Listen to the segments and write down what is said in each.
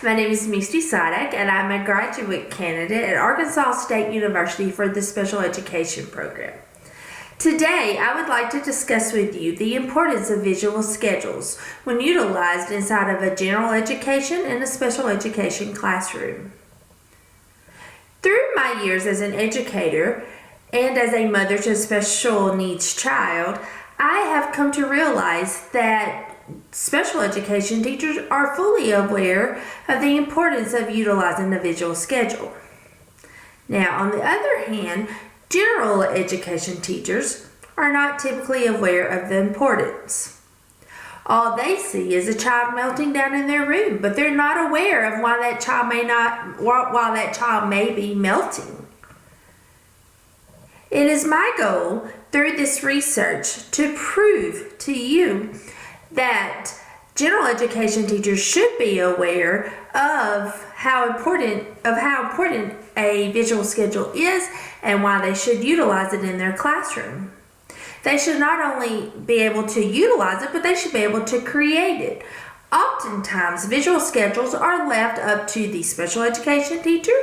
My name is MSiadak, and I'm a graduate candidate at Arkansas State University for the Special Education program. Today, I would like to discuss with you the importance of visual schedules when utilized inside of a general education and a special education classroom. Through my years as an educator and as a mother to a special needs child, I have come to realize that special education teachers are fully aware of the importance of utilizing a visual schedule. Now, on the other hand, general education teachers are not typically aware of the importance. All they see is a child melting down in their room, but they're not aware of why that child may be melting. It is my goal through this research to prove to you that general education teachers should be aware of how important a visual schedule is and why they should utilize it in their classroom. They should not only be able to utilize it, but they should be able to create it. Oftentimes, visual schedules are left up to the special education teacher,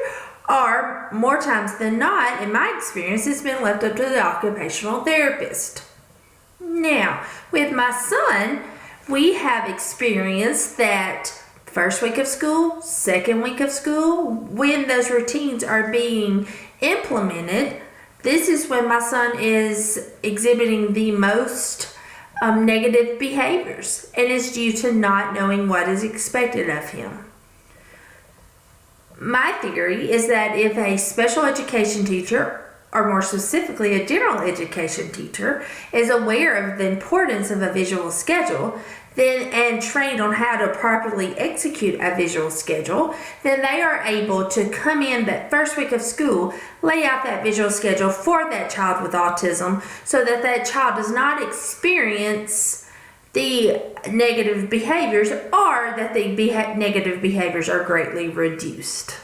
or more times than not, in my experience, it's been left up to the occupational therapist. Now, with my son, we have experienced that first week of school, second week of school, when those routines are being implemented, this is when my son is exhibiting the most negative behaviors, and it's due to not knowing what is expected of him. My theory is that if a special education teacher, or more specifically a general education teacher, is aware of the importance of a visual schedule and trained on how to properly execute a visual schedule, then they are able to come in that first week of school, lay out that visual schedule for that child with autism so that that child does not experience the negative behaviors, or that the negative behaviors are greatly reduced.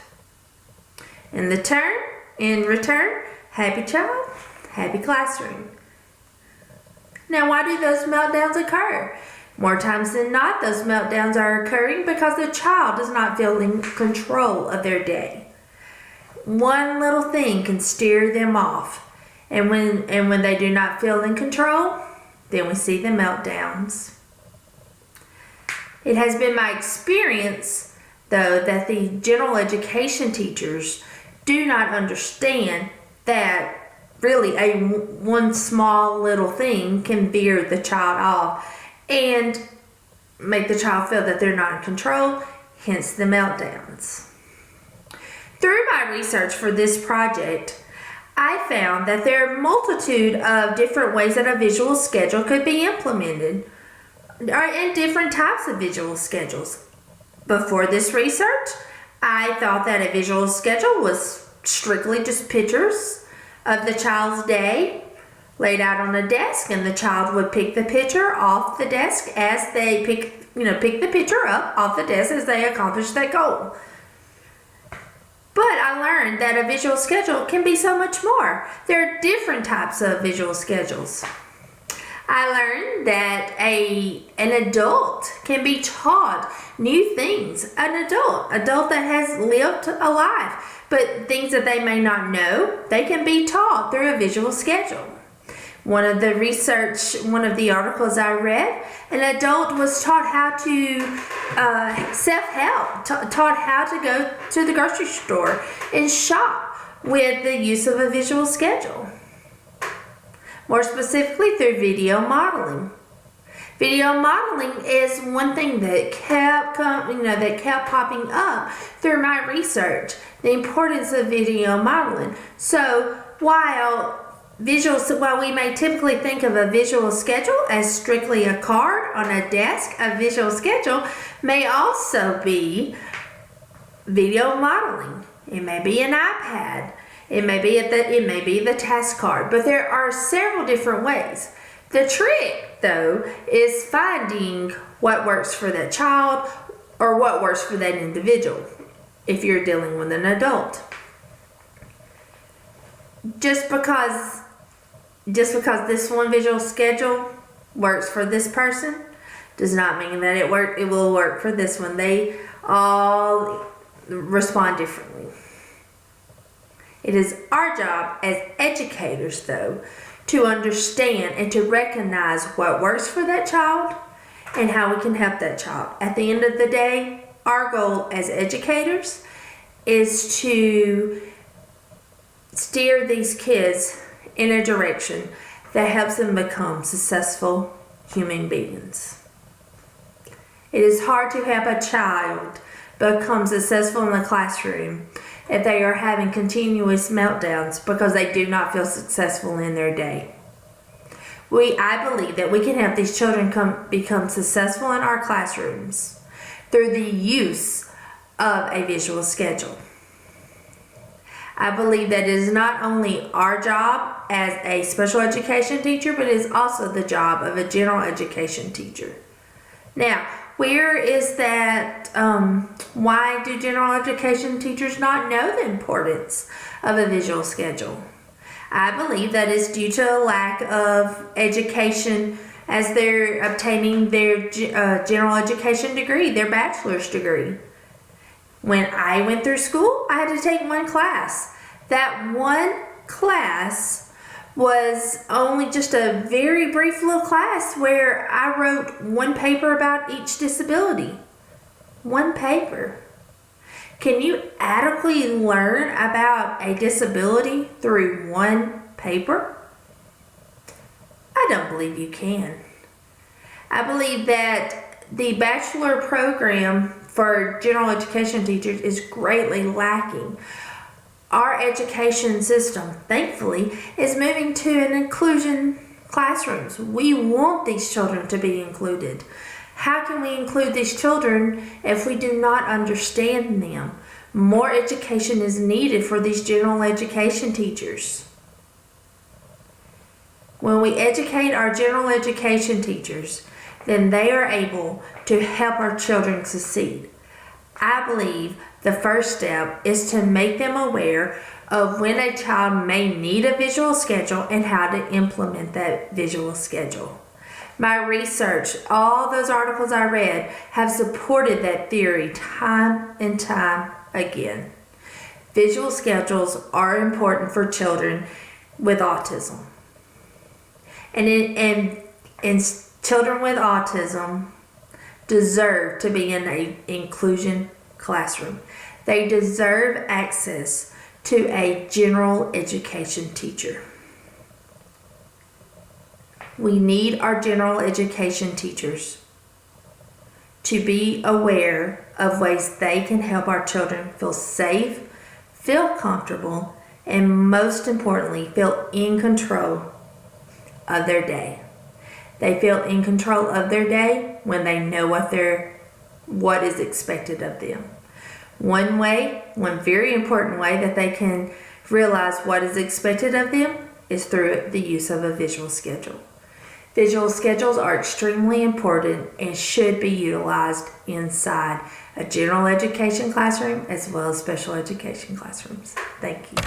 In return, happy child, happy classroom. Now, why do those meltdowns occur? More times than not, those meltdowns are occurring because the child does not feel in control of their day. One little thing can steer them off, and when they do not feel in control, then we see the meltdowns. It has been my experience, though, that the general education teachers do not understand that really one small little thing can veer the child off and make the child feel that they're not in control, hence the meltdowns. Through my research for this project, I found that there are a multitude of different ways that a visual schedule could be implemented, and different types of visual schedules. Before this research, I thought that a visual schedule was strictly just pictures of the child's day laid out on a desk, and the child would pick the picture off the desk as they pick the picture up off the desk as they accomplish that goal. But I learned that a visual schedule can be so much more. There are different types of visual schedules. I learned that an adult can be taught new things. An adult that has lived a life, but things that they may not know, they can be taught through a visual schedule. One of the articles I read, an adult was taught how to self-help, taught how to go to the grocery store and shop with the use of a visual schedule. More specifically, through video modeling. Video modeling is one thing that kept popping up through my research. The importance of video modeling. So while we may typically think of a visual schedule as strictly a card on a desk, a visual schedule may also be video modeling. It may be an iPad. It may be the task card, but there are several different ways. The trick, though, is finding what works for that child or what works for that individual if you're dealing with an adult. Just because this one visual schedule works for this person does not mean that it will work for this one. They all respond differently. It is our job as educators, though, to understand and to recognize what works for that child and how we can help that child. At the end of the day, our goal as educators is to steer these kids in a direction that helps them become successful human beings. It is hard to help a child become successful in the classroom if they are having continuous meltdowns because they do not feel successful in their day. I believe that we can help these children become successful in our classrooms through the use of a visual schedule. I believe that it is not only our job as a special education teacher, but it is also the job of a general education teacher. Now, where is that? Why do general education teachers not know the importance of a visual schedule? I believe that is due to a lack of education as they're obtaining their general education degree, their bachelor's degree. When I went through school, I had to take one class. That one class was only just a very brief little class where I wrote one paper about each disability. One paper. Can you adequately learn about a disability through one paper? I don't believe you can. I believe that the bachelor program for general education teachers is greatly lacking. Our education system, thankfully, is moving to an inclusion classrooms. We want these children to be included. How can we include these children if we do not understand them? More education is needed for these general education teachers. When we educate our general education teachers, then they are able to help our children succeed. I believe the first step is to make them aware of when a child may need a visual schedule and how to implement that visual schedule. My research, all those articles I read, have supported that theory time and time again. Visual schedules are important for children with autism. And children with autism deserve to be in an inclusion classroom. They deserve access to a general education teacher. We need our general education teachers to be aware of ways they can help our children feel safe, feel comfortable, and most importantly, feel in control of their day. They feel in control of their day when they know what is expected of them. One very important way that they can realize what is expected of them is through the use of a visual schedule. Visual schedules are extremely important and should be utilized inside a general education classroom as well as special education classrooms. Thank you.